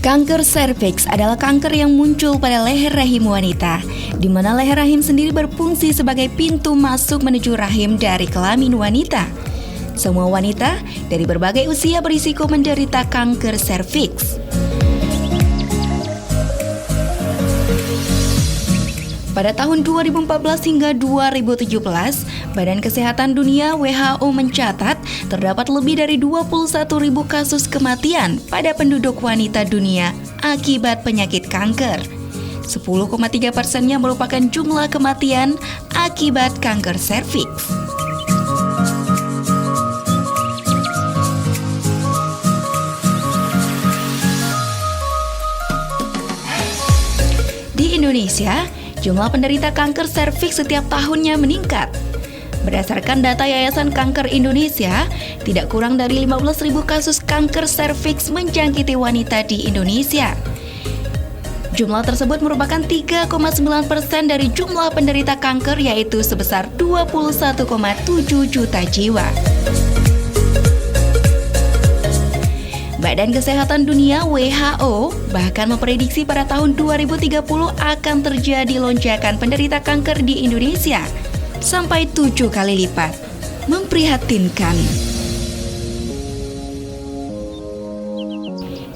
Kanker serviks adalah kanker yang muncul pada leher rahim wanita, di mana leher rahim sendiri berfungsi sebagai pintu masuk menuju rahim dari kelamin wanita. Semua wanita dari berbagai usia berisiko menderita kanker serviks. Pada tahun 2014 hingga 2017, Badan Kesehatan Dunia (WHO) mencatat terdapat lebih dari 21.000 kasus kematian pada penduduk wanita dunia akibat penyakit kanker. 10,3%-nya merupakan jumlah kematian akibat kanker serviks. Di Indonesia, jumlah penderita kanker serviks setiap tahunnya meningkat. Berdasarkan data Yayasan Kanker Indonesia, tidak kurang dari 15.000 kasus kanker serviks menjangkiti wanita di Indonesia. Jumlah tersebut merupakan 3,9% dari jumlah penderita kanker, yaitu sebesar 21,7 juta jiwa. Badan Kesehatan Dunia (WHO) bahkan memprediksi pada tahun 2030 akan terjadi lonjakan penderita kanker di Indonesia sampai 7 kali lipat. Memprihatinkan.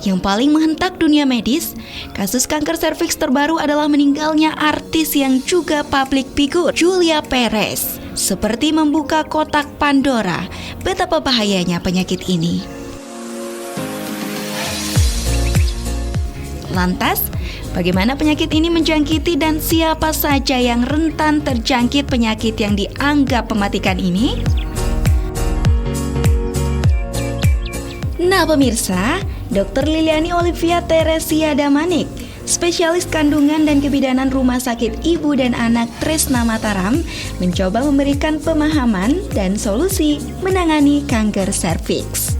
Yang paling menghentak dunia medis, kasus kanker serviks terbaru adalah meninggalnya artis yang juga public figure, Julia Perez. Seperti membuka kotak Pandora, betapa bahayanya penyakit ini. Lantas, bagaimana penyakit ini menjangkiti dan siapa saja yang rentan terjangkit penyakit yang dianggap mematikan ini? Nah pemirsa, Dr. Liliani Olivia Teresia Damanik, spesialis kandungan dan kebidanan Rumah Sakit Ibu dan Anak Tresna Mataram, mencoba memberikan pemahaman dan solusi menangani kanker serviks.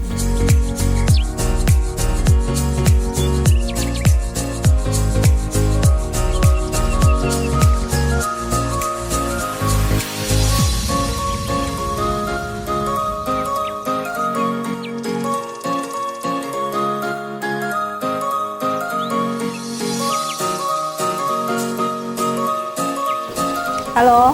Halo,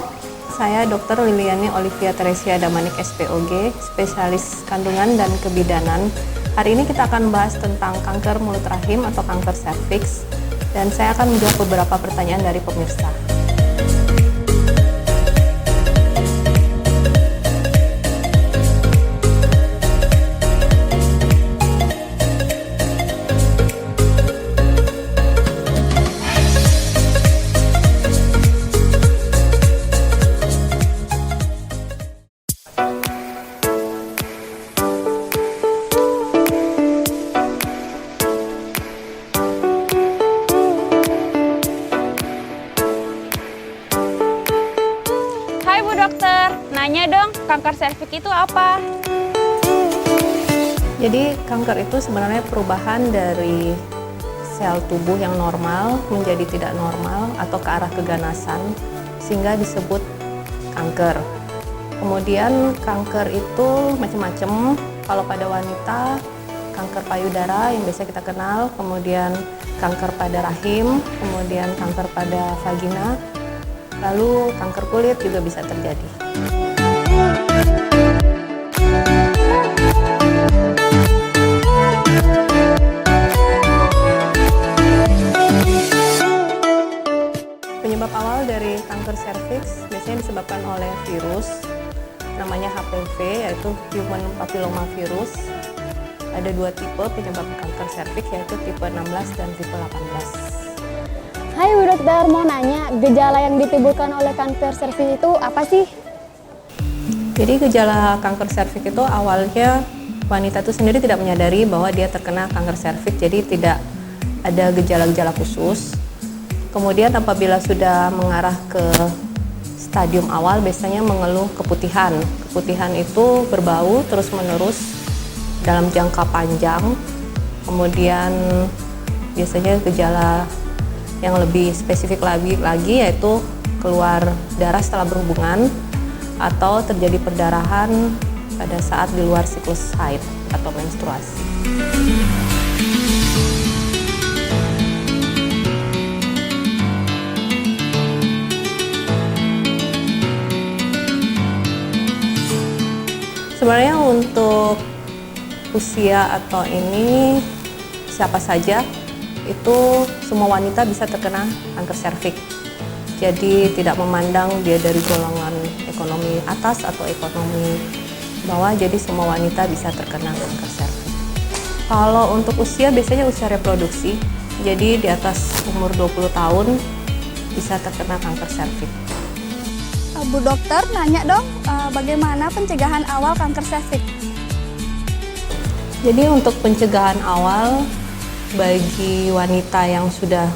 saya Dr. Liliani Olivia Teresia Damanik SPOG, spesialis kandungan dan kebidanan. Hari ini kita akan bahas tentang kanker mulut rahim atau kanker serviks, dan saya akan menjawab beberapa pertanyaan dari pemirsa. Dokter, nanya dong, kanker serviks itu apa? Jadi kanker itu sebenarnya perubahan dari sel tubuh yang normal menjadi tidak normal atau ke arah keganasan, sehingga disebut kanker. Kemudian kanker itu macam-macam. Kalau pada wanita, kanker payudara yang biasa kita kenal, kemudian kanker pada rahim, kemudian kanker pada vagina, lalu kanker kulit juga bisa terjadi. Penyebab awal dari kanker serviks biasanya disebabkan oleh virus, namanya HPV, yaitu Human Papilloma Virus. Ada dua tipe penyebab kanker serviks, yaitu tipe 16 dan tipe 18. Hai Bu Dokter, mau nanya, gejala yang ditimbulkan oleh kanker serviks itu apa sih? Jadi gejala kanker serviks itu awalnya wanita itu sendiri tidak menyadari bahwa dia terkena kanker serviks, jadi tidak ada gejala-gejala khusus. Kemudian apabila sudah mengarah ke stadium awal, biasanya mengeluh keputihan. Keputihan itu berbau terus-menerus dalam jangka panjang. Kemudian biasanya gejala yang lebih spesifik lagi yaitu keluar darah setelah berhubungan atau terjadi perdarahan pada saat di luar siklus haid atau menstruasi. Sebenarnya untuk usia atau ini siapa saja itu semua wanita bisa terkena kanker serviks. Jadi tidak memandang dia dari golongan ekonomi atas atau ekonomi bawah, jadi semua wanita bisa terkena kanker serviks. Kalau untuk usia biasanya usia reproduksi, jadi di atas umur 20 tahun bisa terkena kanker serviks. Bu dokter, nanya dong, bagaimana pencegahan awal kanker serviks? Jadi untuk pencegahan awal bagi wanita yang sudah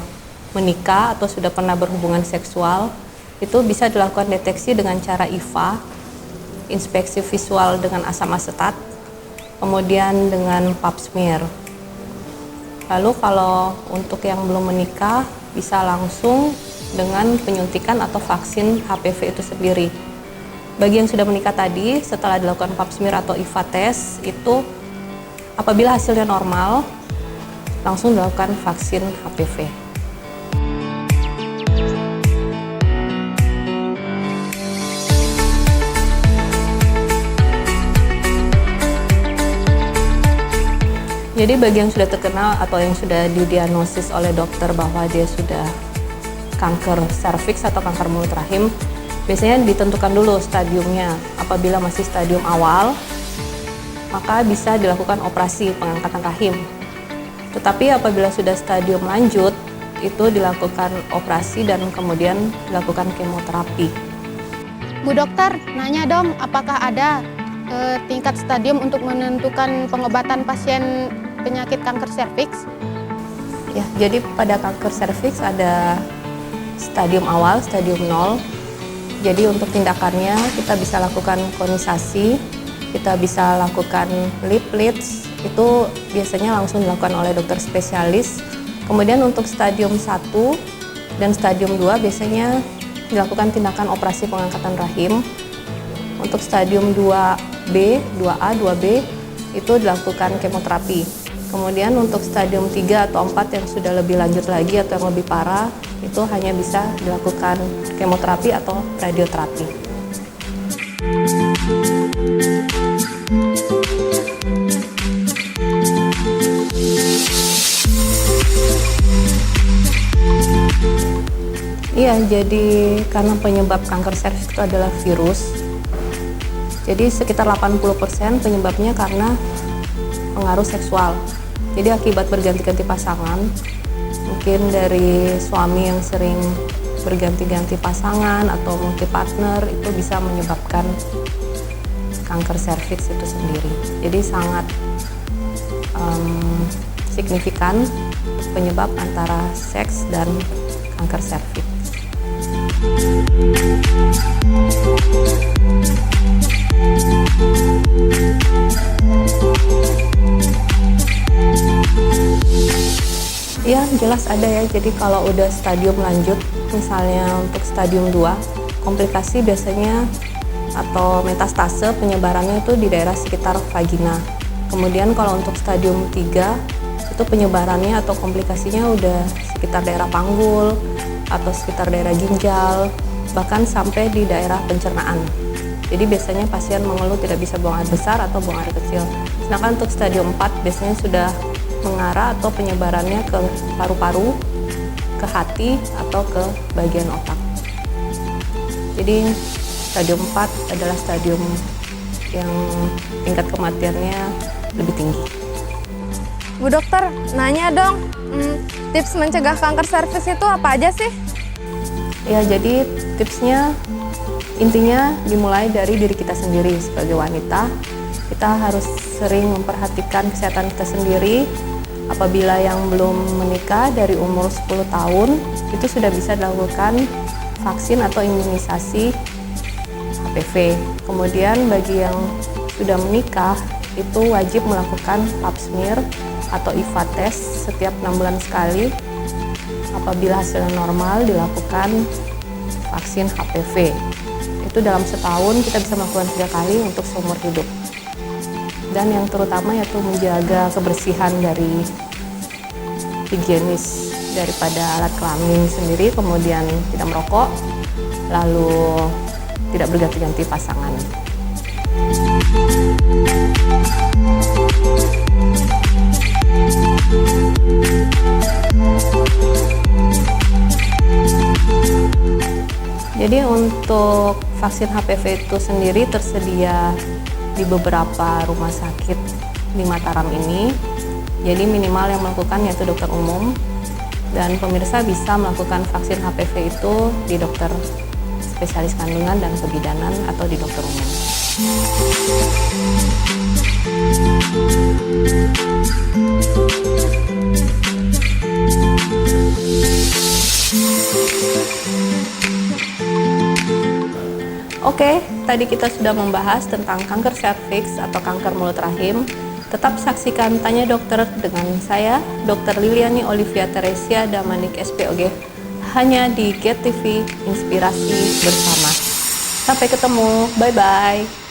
menikah atau sudah pernah berhubungan seksual, itu bisa dilakukan deteksi dengan cara IVA, inspeksi visual dengan asam asetat, kemudian dengan pap smear. Lalu kalau untuk yang belum menikah, bisa langsung dengan penyuntikan atau vaksin HPV itu sendiri. Bagi yang sudah menikah tadi, setelah dilakukan pap smear atau IVA test, itu apabila hasilnya normal, langsung dilakukan vaksin HPV. Jadi bagi yang sudah terkena atau yang sudah didiagnosis oleh dokter bahwa dia sudah kanker serviks atau kanker mulut rahim, biasanya ditentukan dulu stadiumnya. Apabila masih stadium awal, maka bisa dilakukan operasi pengangkatan rahim. Tetapi apabila sudah stadium lanjut, itu dilakukan operasi dan kemudian dilakukan kemoterapi. Bu dokter, nanya dong, apakah ada tingkat stadium untuk menentukan pengobatan pasien penyakit kanker serviks? Ya, jadi pada kanker serviks ada stadium awal, stadium 0. Jadi untuk tindakannya kita bisa lakukan konisasi, kita bisa lakukan lip leads, itu biasanya langsung dilakukan oleh dokter spesialis. Kemudian untuk stadium 1 dan stadium 2 biasanya dilakukan tindakan operasi pengangkatan rahim. Untuk stadium 2B, 2A, 2B itu dilakukan kemoterapi. Kemudian untuk stadium 3 atau 4 yang sudah lebih lanjut lagi atau yang lebih parah, itu hanya bisa dilakukan kemoterapi atau radioterapi. Iya, jadi karena penyebab kanker serviks itu adalah virus. Jadi sekitar 80% penyebabnya karena pengaruh seksual. Jadi akibat berganti-ganti pasangan, mungkin dari suami yang sering berganti-ganti pasangan atau multi partner, itu bisa menyebabkan kanker serviks itu sendiri. Jadi sangat signifikan penyebab antara seks dan kanker serviks. Ya, jelas ada ya. Jadi kalau udah stadium lanjut, misalnya untuk stadium 2, komplikasi biasanya atau metastase penyebarannya itu di daerah sekitar vagina. Kemudian kalau untuk stadium 3, itu penyebarannya atau komplikasinya udah sekitar daerah panggul atau sekitar daerah ginjal, bahkan sampai di daerah pencernaan. Jadi biasanya pasien mengeluh tidak bisa buang air besar atau buang air kecil. Sedangkan untuk stadium 4 biasanya sudah mengarah atau penyebarannya ke paru-paru, ke hati, atau ke bagian otak. Jadi stadium 4 adalah stadium yang tingkat kematiannya lebih tinggi. Bu dokter, nanya dong, tips mencegah kanker serviks itu apa aja sih? Ya, jadi tipsnya intinya dimulai dari diri kita sendiri sebagai wanita. Kita harus sering memperhatikan kesehatan kita sendiri. Apabila yang belum menikah dari umur 10 tahun, itu sudah bisa dilakukan vaksin atau imunisasi HPV. Kemudian bagi yang sudah menikah, itu wajib melakukan pap smear atau IVA test setiap 6 bulan sekali. Apabila hasilnya normal, dilakukan vaksin HPV. Itu dalam setahun kita bisa melakukan 3 kali untuk seumur hidup. Dan yang terutama yaitu menjaga kebersihan dari higienis daripada alat kelamin sendiri, kemudian tidak merokok, lalu tidak berganti-ganti pasangan. Jadi untuk vaksin HPV itu sendiri tersedia di beberapa rumah sakit di Mataram ini. Jadi minimal yang melakukan yaitu dokter umum, dan pemirsa bisa melakukan vaksin HPV itu di dokter spesialis kandungan dan kebidanan atau di dokter umum. Oke, tadi kita sudah membahas tentang kanker serviks atau kanker mulut rahim. Tetap saksikan Tanya Dokter dengan saya, Dr. Liliani Olivia Teresia Damanik SPOG, hanya di GET TV Inspirasi Bersama. Sampai ketemu, bye-bye.